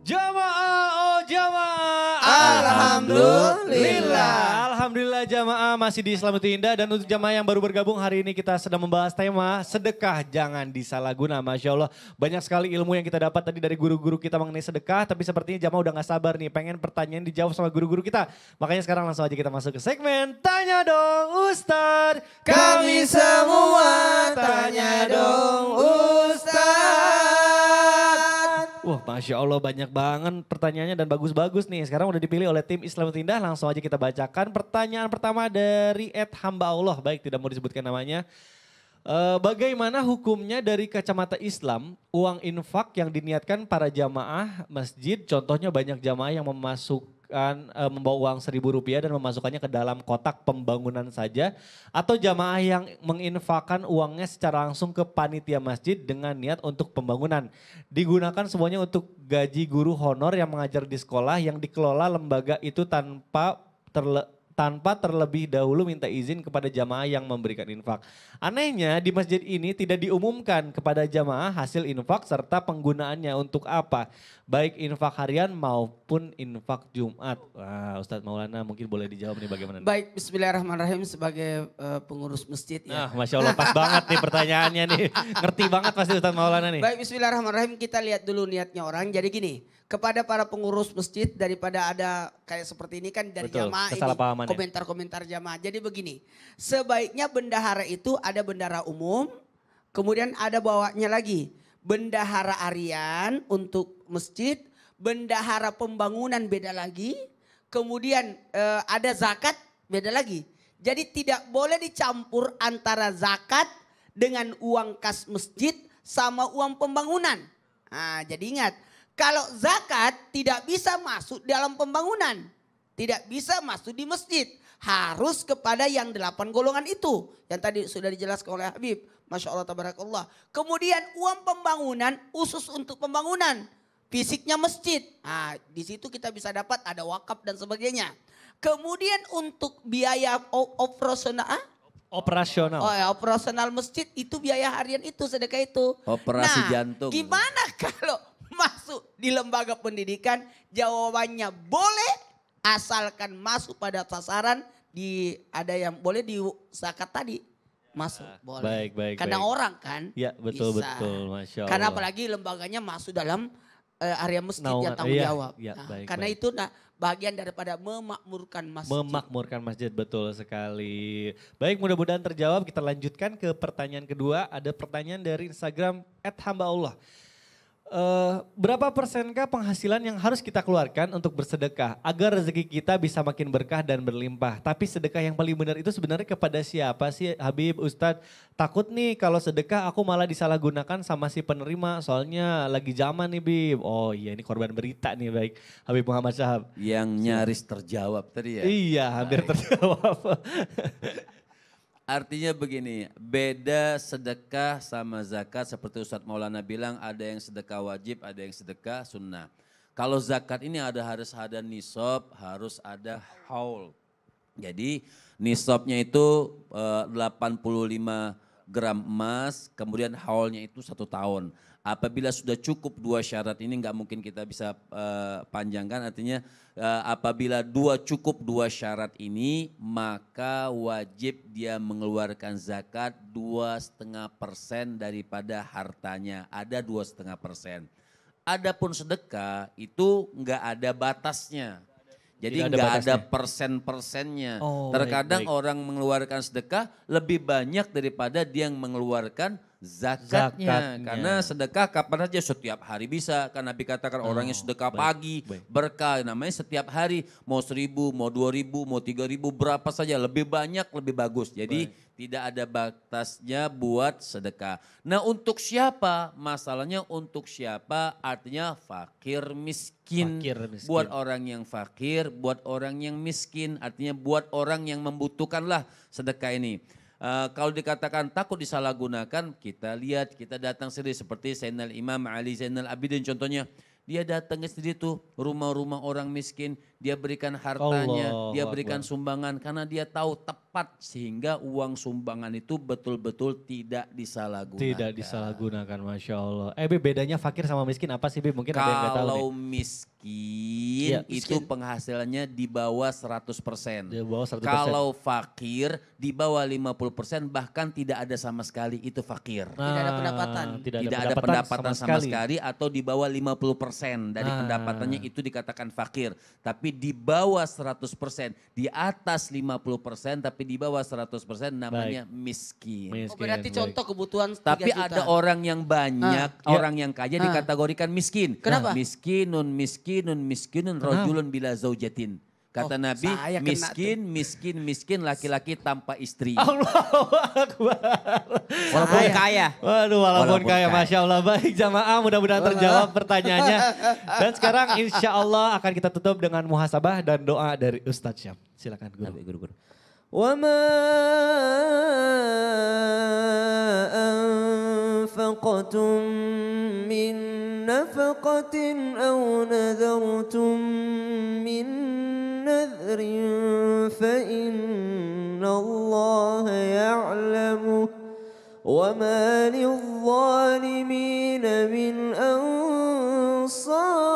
Jamaah, oh jamaah. Alhamdulillah. Alhamdulillah jamaah masih di Islamic Indah. Dan untuk jamaah yang baru bergabung hari ini kita sedang membahas tema sedekah jangan disalahguna. Masya Allah banyak sekali ilmu yang kita dapat tadi dari guru-guru kita mengenai sedekah. Tapi sepertinya jamaah udah gak sabar nih pengen pertanyaan dijawab sama guru-guru kita. Makanya sekarang langsung aja kita masuk ke segmen Tanya Dong Ustadz. Kami semua tanya dong Ustadz. Wah Masya Allah banyak banget pertanyaannya dan bagus-bagus nih. Sekarang udah dipilih oleh tim Islam Indah, langsung aja kita bacakan. Pertanyaan pertama dari @hamba Allah, baik tidak mau disebutkan namanya. Bagaimana hukumnya dari kacamata Islam, uang infak yang diniatkan para jamaah masjid, contohnya banyak jamaah yang membawa uang Rp1.000 dan memasukkannya ke dalam kotak pembangunan saja, atau jamaah yang menginfakkan uangnya secara langsung ke panitia masjid dengan niat untuk pembangunan. Digunakan semuanya untuk gaji guru honor yang mengajar di sekolah yang dikelola lembaga itu tanpa terlebih dahulu minta izin kepada jamaah yang memberikan infak. Anehnya di masjid ini tidak diumumkan kepada jamaah hasil infak serta penggunaannya untuk apa. Baik infak harian maupun infak Jumat. Wah Ustadz Maulana mungkin boleh dijawab nih bagaimana. Baik, bismillahirrahmanirrahim sebagai pengurus masjid ya. Masya Allah pas banget nih pertanyaannya nih. Ngerti banget pasti Ustadz Maulana nih. Baik, bismillahirrahmanirrahim kita lihat dulu niatnya orang. Jadi gini, kepada para pengurus masjid daripada ada kayak seperti ini kan dari Betul, jamaah ini. kesalahpahaman ya. Komentar-komentar jamaah. Jadi begini, sebaiknya bendahara itu ada bendahara umum, kemudian ada bawahnya lagi. Bendahara harian untuk masjid, bendahara pembangunan beda lagi, kemudian ada zakat beda lagi. Jadi tidak boleh dicampur antara zakat dengan uang kas masjid sama uang pembangunan. Nah, jadi ingat, kalau zakat tidak bisa masuk dalam pembangunan, tidak bisa masuk di masjid, harus kepada yang 8 golongan itu. Yang tadi sudah dijelaskan oleh Habib. Masya Allah, tabarakallah. Kemudian uang pembangunan khusus untuk pembangunan. Fisiknya masjid. Nah, di situ kita bisa dapat ada wakaf dan sebagainya. Kemudian untuk biaya operasional. Operasional. Oh ya, operasional masjid itu biaya harian itu sedekah itu. Operasi jantung. Gimana kalau masuk di lembaga pendidikan? Jawabannya boleh asalkan masuk pada sasaran ada yang boleh di zakat tadi. Masuk boleh. Baik. Karena orang kan. Ya betul, bisa. Masya Allah. Karena apalagi lembaganya masuk dalam area masjid yang tanggung jawab. Karena itu bagian daripada memakmurkan masjid. Memakmurkan masjid, betul sekali. Baik, mudah-mudahan terjawab. Kita lanjutkan ke pertanyaan kedua. Ada pertanyaan dari Instagram @hambaullah. Berapa persenkah penghasilan yang harus kita keluarkan untuk bersedekah agar rezeki kita bisa makin berkah dan berlimpah? Tapi sedekah yang paling benar itu sebenarnya kepada siapa sih Habib, Ustadz? Takut nih kalau sedekah aku malah disalahgunakan sama si penerima soalnya lagi zaman nih Bib. Oh iya ini korban berita nih baik Habib Muhammad Syahab. Yang nyaris terjawab tadi ya? Iya hampir terjawab. Artinya begini, beda sedekah sama zakat seperti Ustadz Maulana bilang ada yang sedekah wajib, ada yang sedekah sunnah. Kalau zakat ini harus ada nisab, harus ada haul. Jadi nisabnya itu 85 gram emas, kemudian haulnya itu 1 tahun. Apabila sudah cukup 2 syarat ini nggak mungkin kita bisa panjangkan, artinya apabila cukup 2 syarat ini maka wajib dia mengeluarkan zakat 2,5% daripada hartanya, ada 2,5%. Adapun sedekah itu nggak ada batasnya. Jadi nggak ada persen-persennya. Terkadang orang mengeluarkan sedekah lebih banyak daripada dia yang mengeluarkan zakatnya. Karena sedekah kapan saja setiap hari bisa. Karena Nabi katakan orang yang sedekah pagi berkah. Namanya setiap hari mau 1.000, mau 2.000, mau 3.000 berapa saja. Lebih banyak lebih bagus. Jadi tidak ada batasnya buat sedekah. Nah untuk siapa? Masalahnya untuk siapa? Artinya fakir miskin. Buat orang yang fakir, buat orang yang miskin. Artinya buat orang yang membutuhkanlah sedekah ini. Kalau dikatakan takut disalahgunakan, kita lihat, kita datang sendiri seperti Sayyidina Imam Ali Zainal Abidin contohnya. Dia datang ke sendiri tuh rumah-rumah orang miskin, dia berikan hartanya, dia Allahu berikan Akbar. sumbangan karena dia tahu tepat sehingga uang sumbangan itu betul-betul tidak disalahgunakan. Tidak disalahgunakan, Masya Allah. Bib, bedanya fakir sama miskin apa sih Bib? Mungkin ada yang nggak tahu nih. Kalau miskin Iya, itu penghasilannya di bawah 100%. Di bawah 100%. Kalau fakir di bawah 50% bahkan tidak ada sama sekali itu fakir. Tidak ada pendapatan. Tidak Tidak ada pendapatan sama sekali atau di bawah 50% dari pendapatannya itu dikatakan fakir. Tapi di bawah 100%, di atas 50% tapi di bawah 100% namanya miskin. Oh, berarti contoh kebutuhan 3 Tapi juta. ada orang yang banyak, orang yang kaya dikategorikan miskin. Kenapa? Miskinun, rojulun bila zaujatin. Kata Nabi, saya kena miskin laki-laki tanpa istri. Allahu Akbar. Walaupun kaya. Waduh, walaupun Walaupun kaya, kaya. Masya Allah. Baik jamaah, mudah-mudahan terjawab pertanyaannya. Dan sekarang insya Allah akan kita tutup dengan muhasabah dan doa dari Ustadz Syam. Silakan guru. Guru-guru. وما أنفقتم من نفقة أو نذرتم من نذر فإن الله يعلمه وما للظالمين من أنصار.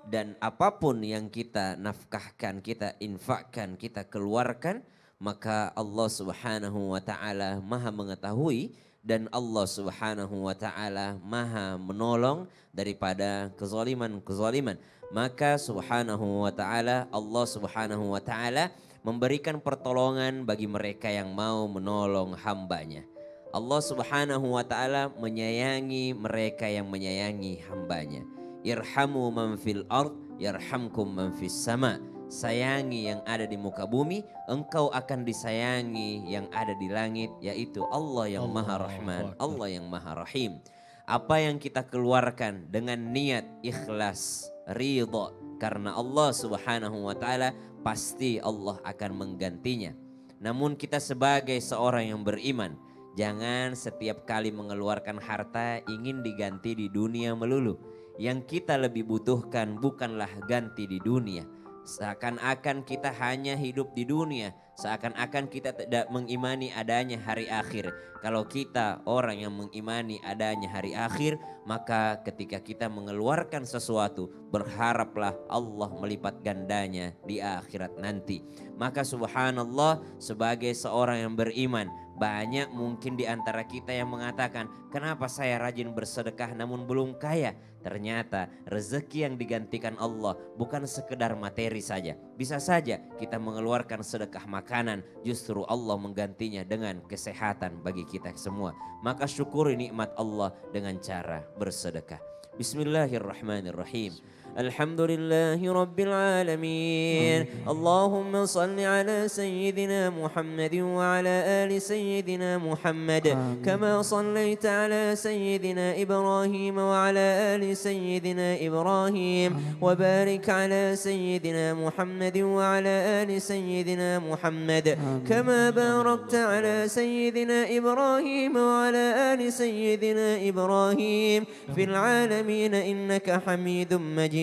Dan apapun yang kita nafkahkan, kita infakkan, kita keluarkan, maka Allah Subhanahu wa taala Maha mengetahui dan Allah Subhanahu wa taala Maha menolong daripada kezaliman-kezaliman. Maka Subhanahu wa taala, Allah Subhanahu wa taala memberikan pertolongan bagi mereka yang mau menolong hambanya. Allah Subhanahu wa taala menyayangi mereka yang menyayangi hambanya. Irhamu man fil ard yarhamkum man fis sama. Sayangi yang ada di muka bumi, engkau akan disayangi yang ada di langit, yaitu Allah yang Maha Rahman, Allah yang Maha Rahim. Apa yang kita keluarkan dengan niat ikhlas, ridha karena Allah Subhanahu wa taala, pasti Allah akan menggantinya. Namun kita sebagai seorang yang beriman, jangan setiap kali mengeluarkan harta ingin diganti di dunia melulu. Yang kita lebih butuhkan bukanlah ganti di dunia. Seakan-akan kita hanya hidup di dunia. Seakan-akan kita tidak mengimani adanya hari akhir. Kalau kita orang yang mengimani adanya hari akhir, maka ketika kita mengeluarkan sesuatu, berharaplah Allah melipat gandanya di akhirat nanti. Maka subhanallah, sebagai seorang yang beriman, banyak mungkin di antara kita yang mengatakan, kenapa saya rajin bersedekah namun belum kaya? Ternyata rezeki yang digantikan Allah bukan sekedar materi saja. Bisa saja kita mengeluarkan sedekah makanan, justru Allah menggantinya dengan kesehatan bagi kita semua. Maka syukuri nikmat Allah dengan cara bersedekah. Bismillahirrahmanirrahim. Alhamdulillahi Rabbil Alamin. Allahumma salli ala Sayyidina Muhammad wa ala ali Sayyidina Muhammad. Kama sallaita ala Sayyidina Ibrahim wa ala ali Sayyidina Ibrahim. Wa barik ala Sayyidina Muhammad wa ala ali Sayyidina Muhammad. Kama barakta ala Sayyidina Ibrahim wa ala ali Sayyidina Ibrahim. Fil alamin innaka Hamidum Majid.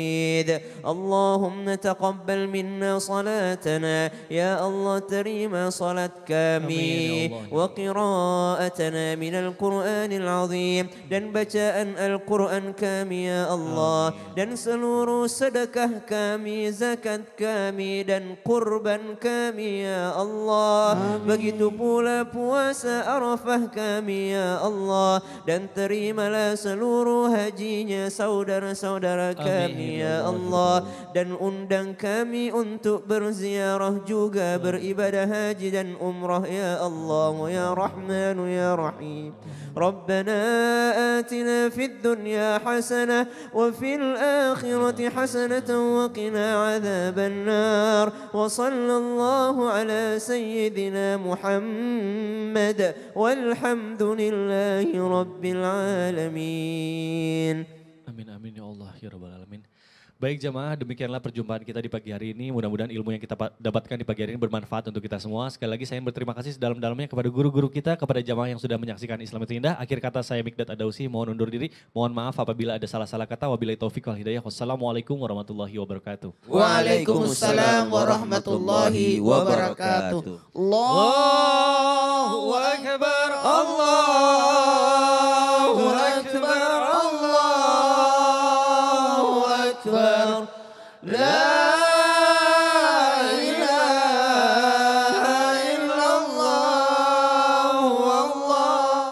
اللهم تقبل منا صلاتنا يا الله تريم صلاة كامي وقراءتنا من القرآن العظيم dan bacaan Al-Quran kami ya Allah dan seluruh sedekah kami, zakat kami dan kurban kami ya Allah. Begitu pula puasa Arafah kami ya Allah dan terimalah seluruh hajinya saudara-saudara kami ya Allah dan undang kami untuk berziarah juga beribadah haji dan umrah ya Allah ya Rahman ya Rahim. ربنا آتنا في الدنيا حسنة وفي الآخرة حسنة وقنا عذاب النار وصلى الله على سيدنا محمد والحمد لله رب العالمين. Amin amin ya Allah ya Rabbal Alamin. Baik jamaah, demikianlah perjumpaan kita di pagi hari ini. Mudah-mudahan ilmu yang kita dapatkan di pagi hari ini bermanfaat untuk kita semua. Sekali lagi saya berterima kasih sedalam-dalamnya kepada guru-guru kita, kepada jamaah yang sudah menyaksikan Islam itu Indah. Akhir kata saya Mikdad Adausi, mohon undur diri. Mohon maaf apabila ada salah-salah kata. Wabillahi taufiq wal hidayah. Wassalamualaikum warahmatullahi wabarakatuh. Waalaikumsalam warahmatullahi wabarakatuh. Allahu Akbar. Allah.